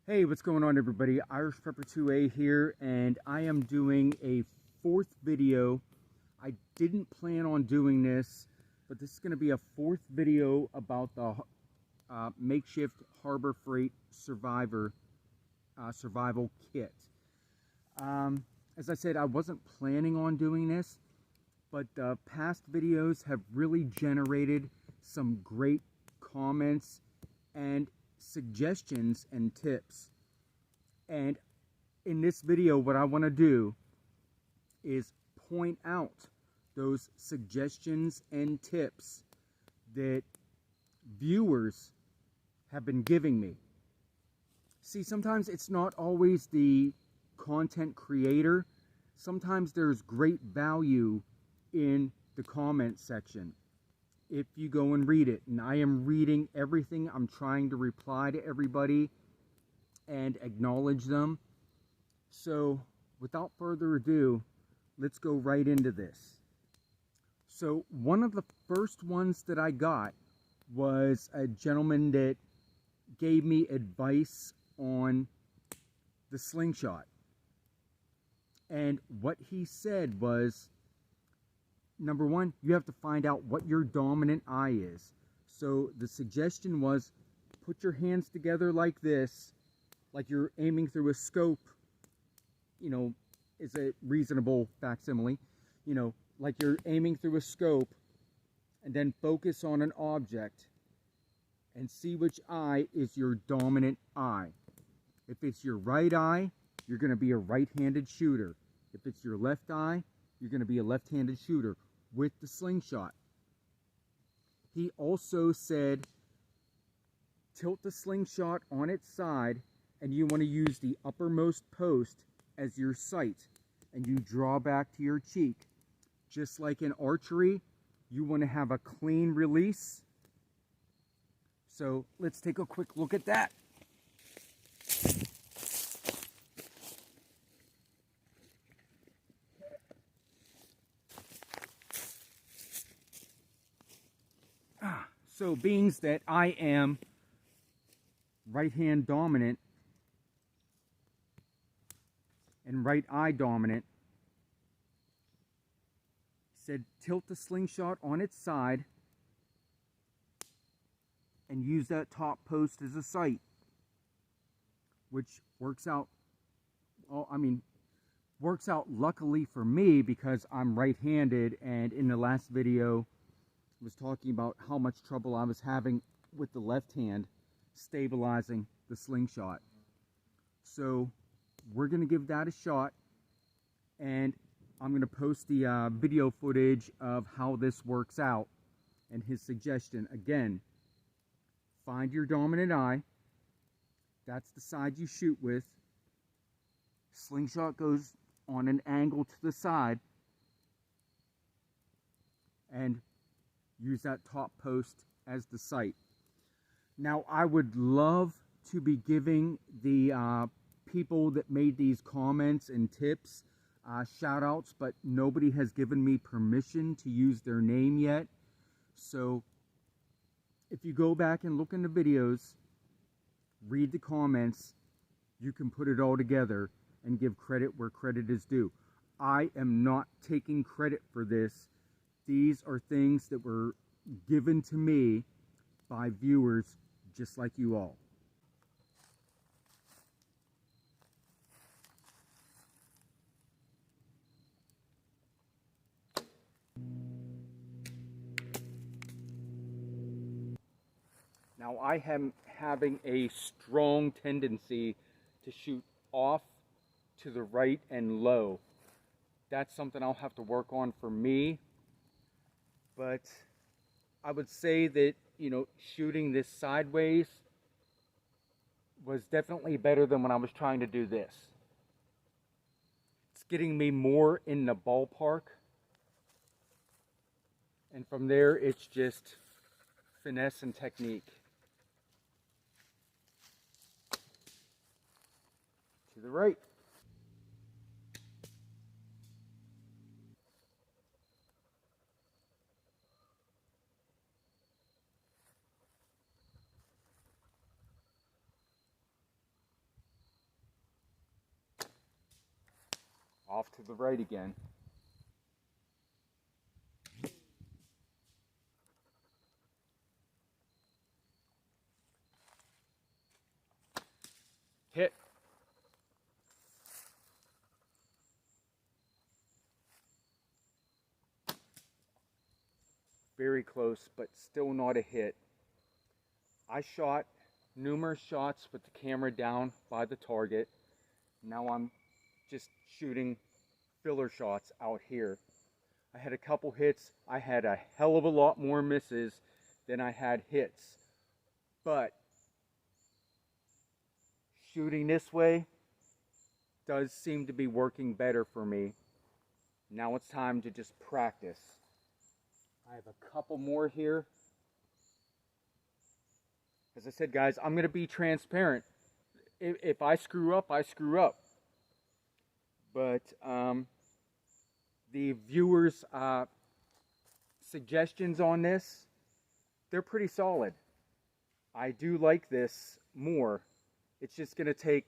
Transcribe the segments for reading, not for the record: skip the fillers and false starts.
Hey, what's going on, everybody? Irish Prepper 2A here, and I am doing a fourth video. I didn't plan on doing this, but this is going to be a fourth video about the makeshift Harbor Freight survival kit. As I said, I wasn't planning on doing this, but the past videos have really generated some great comments and suggestions and tips. And in this video, what I want to do is point out those suggestions and tips that viewers have been giving me. See, sometimes it's not always the content creator. Sometimes there's great value in the comment section if you go and read it. And I am reading everything. I'm trying to reply to everybody and acknowledge them. So without further ado, let's go right into this. So one of the first ones that I got was a gentleman that gave me advice on the slingshot. And what he said was, number one, you have to find out what your dominant eye is. So the suggestion was, put your hands together like this, like you're aiming through a scope, you know, is a reasonable facsimile, you know, like you're aiming through a scope, and then focus on an object and see which eye is your dominant eye. If it's your right eye, you're going to be a right-handed shooter. If it's your left eye, you're going to be a left-handed shooter with the slingshot. He also said, tilt the slingshot on its side, and you want to use the uppermost post as your sight, and you draw back to your cheek. Just like in archery, you want to have a clean release. So let's take a quick look at that. So being that I am right hand dominant and right eye dominant, said tilt the slingshot on its side and use that top post as a sight, which works out, well, I mean, works out luckily for me because I'm right-handed, and in the last video I was talking about how much trouble I was having with the left hand stabilizing the slingshot. So we're going to give that a shot, and I'm going to post the video footage of how this works out. And his suggestion, again, find your dominant eye. That's the side you shoot with. Slingshot goes on an angle to the side, and use that top post as the sight. Now, I would love to be giving the people that made these comments and tips shout outs, but nobody has given me permission to use their name yet. So if you go back and look in the videos, read the comments, you can put it all together and give credit where credit is due. I am not taking credit for this. These are things that were given to me by viewers just like you all. Now, I am having a strong tendency to shoot off to the right and low. That's something I'll have to work on for me. But I would say that, you know, shooting this sideways was definitely better than when I was trying to do this. It's getting me more in the ballpark. And from there, it's just finesse and technique. To the right. Off to the right again. Hit. Very close, but still not a hit. I shot numerous shots with the camera down by the target. Now I'm just shooting filler shots out here. I had a couple hits. I had a hell of a lot more misses than I had hits. But shooting this way does seem to be working better for me. Now it's time to just practice. I have a couple more here. As I said, guys, I'm going to be transparent. If I screw up, I screw up. But the viewers' suggestions on this, they're pretty solid. I do like this more. It's just going to take,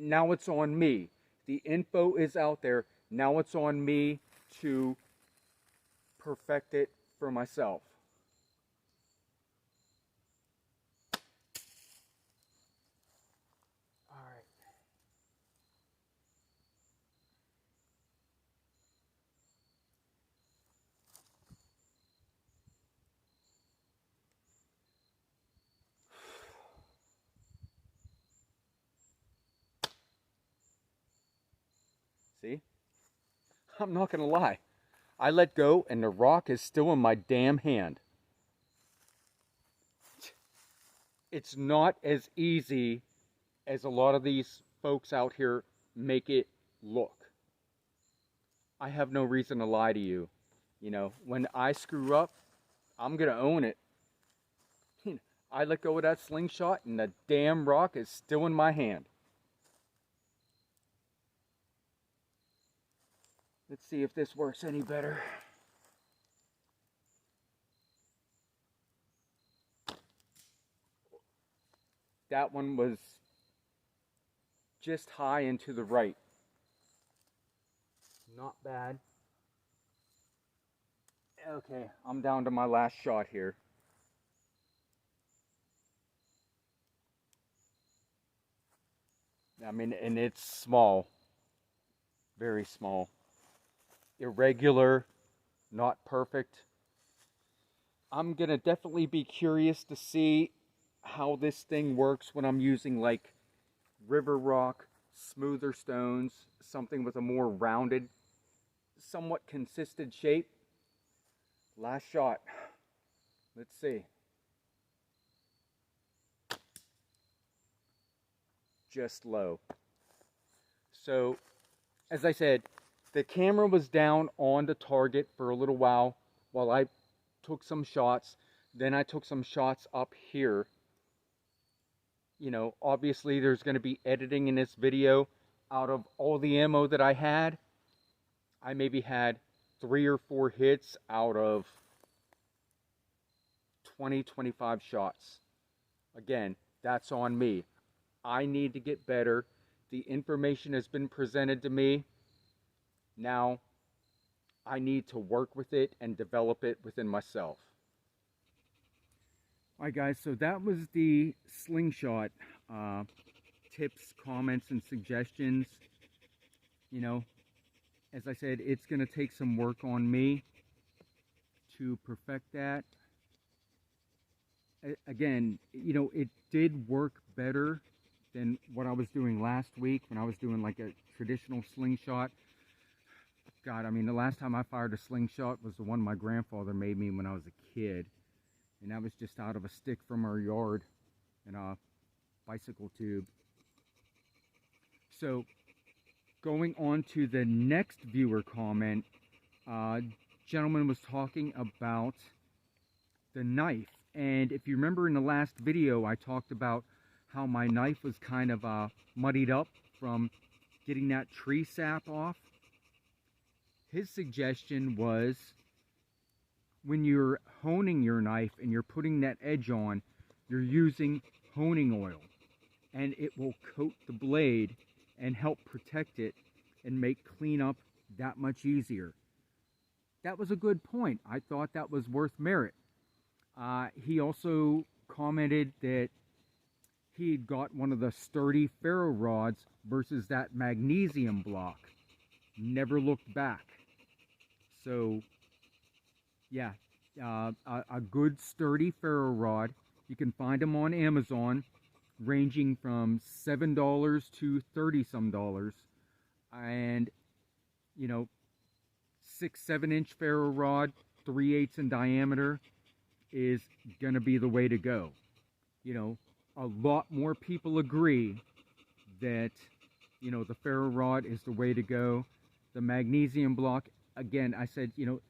now it's on me. The info is out there. Now it's on me to perfect it for myself. All right. See? I'm not going to lie. I let go and the rock is still in my damn hand. It's not as easy as a lot of these folks out here make it look. I have no reason to lie to you. You know, when I screw up, I'm going to own it. I let go of that slingshot and the damn rock is still in my hand. Let's see if this works any better. That one was just high and to the right. Not bad. Okay, I'm down to my last shot here. I mean, and it's small. Very small. Irregular, not perfect. I'm gonna definitely be curious to see how this thing works when I'm using like river rock, smoother stones, something with a more rounded, somewhat consistent shape. Last shot. Let's see. Just low. So, as I said, the camera was down on the target for a little while I took some shots. Then I took some shots up here. You know, obviously there's going to be editing in this video. Out of all the ammo that I had, I maybe had 3 or 4 hits out of 20, 25 shots. Again, that's on me. I need to get better. The information has been presented to me. Now, I need to work with it and develop it within myself. Alright guys, so that was the slingshot tips, comments, and suggestions. You know, as I said, it's going to take some work on me to perfect that. Again, you know, it did work better than what I was doing last week when I was doing like a traditional slingshot. God, I mean, the last time I fired a slingshot was the one my grandfather made me when I was a kid. And that was just out of a stick from our yard and a bicycle tube. So, going on to the next viewer comment, gentleman was talking about the knife. And if you remember in the last video, I talked about how my knife was kind of muddied up from getting that tree sap off. His suggestion was when you're honing your knife and you're putting that edge on, you're using honing oil. And it will coat the blade and help protect it and make cleanup that much easier. That was a good point. I thought that was worth merit. He also commented that he had got one of the sturdy ferro rods versus that magnesium block. Never looked back. So, yeah, a good sturdy ferro rod. You can find them on Amazon, ranging from $7 to $30-some. And, you know, 6-7 inch ferro rod, 3/8 in diameter, is going to be the way to go. You know, a lot more people agree that, you know, the ferro rod is the way to go. The magnesium block, again, I said, you know,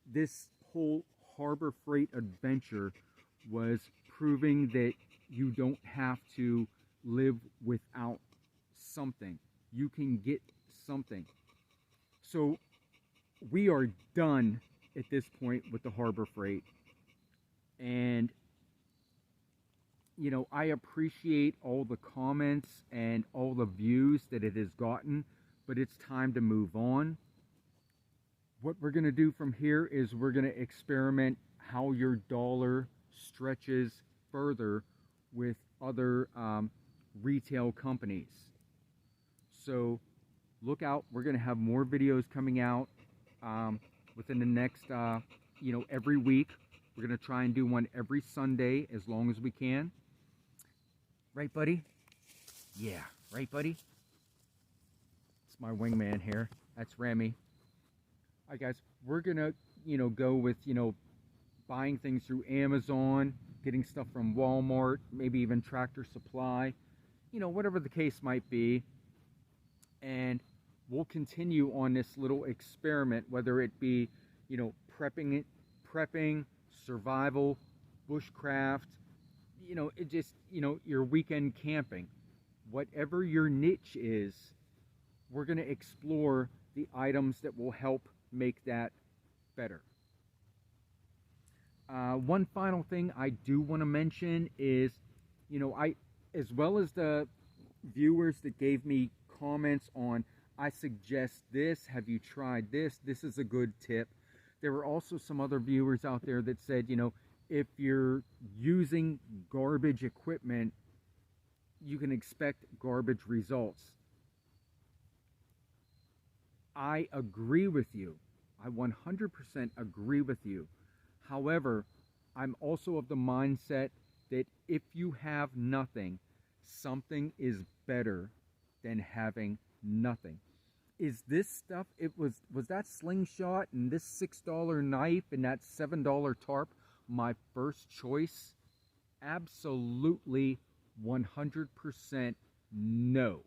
this whole Harbor Freight adventure was proving that you don't have to live without something. You can get something. So we are done at this point with the Harbor Freight. And, you know, I appreciate all the comments and all the views that it has gotten, but it's time to move on. What we're going to do from here is we're going to experiment how your dollar stretches further with other retail companies. So look out. We're going to have more videos coming out within the next, you know, every week. We're going to try and do one every Sunday as long as we can. Right, buddy? Yeah, right, buddy? It's my wingman here. That's Remy. All right, guys, we're going to, you know, go with, you know, buying things through Amazon, getting stuff from Walmart, maybe even Tractor Supply, you know, whatever the case might be. And we'll continue on this little experiment, whether it be, you know, prepping, survival, bushcraft, you know, it just, you know, your weekend camping. Whatever your niche is, we're going to explore the items that will help make that better. One final thing I do want to mention is, you know, as well as the viewers that gave me comments on, I suggest this, have you tried this, this is a good tip. There were also some other viewers out there that said, you know, if you're using garbage equipment, you can expect garbage results. I agree with you. I 100% agree with you. However, I'm also of the mindset that if you have nothing, something is better than having nothing. Is this stuff, was that slingshot and this $6 knife and that $7 tarp my first choice? Absolutely 100% no.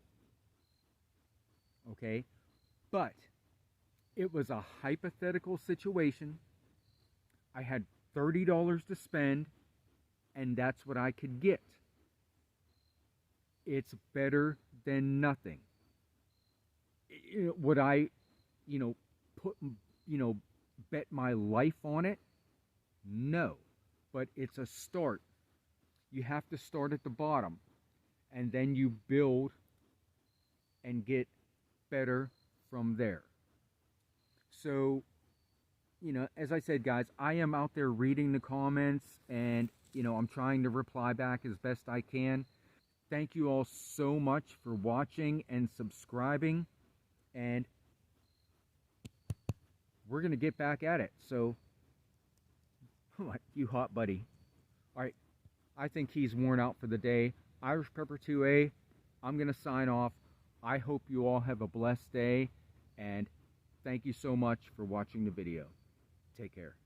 Okay? But it was a hypothetical situation. I had $30 to spend, and that's what I could get. It's better than nothing. Would I, you know, put, you know, bet my life on it? No. But it's a start. You have to start at the bottom, and then you build and get better from there. So, you know, as I said, guys, I am out there reading the comments, and, you know, I'm trying to reply back as best I can. Thank you all so much for watching and subscribing, and we're going to get back at it. So, you hot buddy. All right, I think he's worn out for the day. Irish Pepper 2A, I'm going to sign off. I hope you all have a blessed day, and thank you so much for watching the video. Take care.